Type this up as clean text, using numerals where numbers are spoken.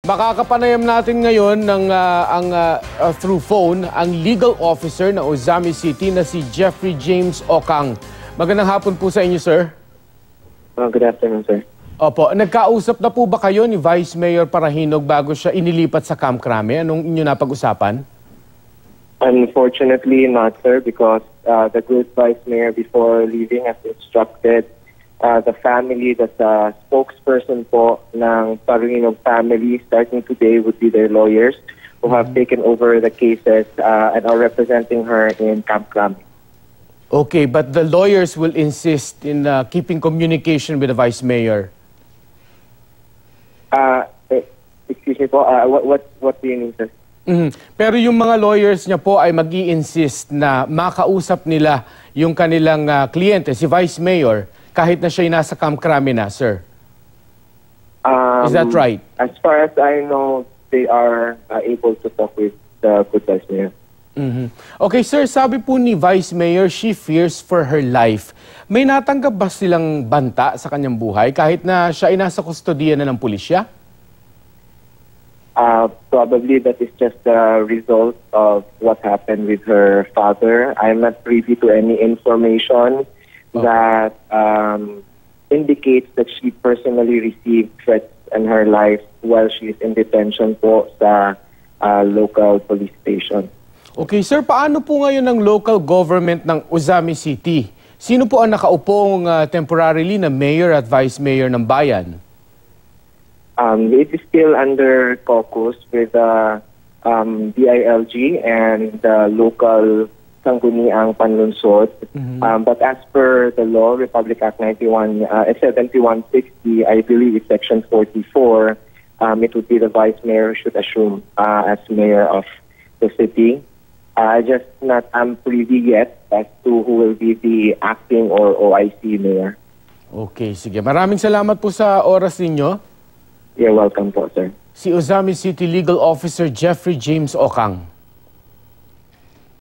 Makakapanayam natin ngayon through phone ang legal officer ng Ozami City na si Jeffrey James Ocang. Magandang hapon po sa inyo, sir. Good afternoon, sir. Opo, nagkausap na po ba kayo ni Vice Mayor Parahinog bago siya inilipat sa Camp Crame? Anong inyo napag-usapan? Unfortunately not, sir, because the good Vice Mayor before leaving has instructed the family that the spokesperson po ng Parahinog family starting today would be their lawyers who have taken over the cases and are representing her in Camp Crame. Okay, but the lawyers will insist in keeping communication with the Vice Mayor. Excuse me po, what do you mean, sir? Pero yung mga lawyers niya po ay mag-i-insist na makausap nila yung kanilang kliyente, si Vice Mayor, kahit na siya nasa Camp Crame na, sir. Is that right? As far as I know, they are able to talk with the good Vice Mayor. Okay, sir, sabi po ni Vice Mayor, she fears for her life. May natanggap ba silang banta sa kanyang buhay kahit na siya ay nasa kustodiya na ng pulisya? Probably that is just the result of what happened with her father. I'm not privy to any information that indicates that she personally received threats in her life while she is in detention po sa local police station. Okay, sir, paano po ngayon ang local government ng Ozami City? Sino po ang nakaupong temporarily na mayor at vice mayor ng bayan? It is still under caucus with the DILG and the local Sangguniang Panlunsod. But as per the law, Republic Act 7160, I believe it's Section 44, it would be the vice mayor who should assume as mayor of the city. I'm privy yet as to who will be the acting or OIC mayor. Okay, sige. Maraming salamat po sa oras ninyo. You're welcome po, sir. Si Ozami City Legal Officer Jeffrey James Ocang.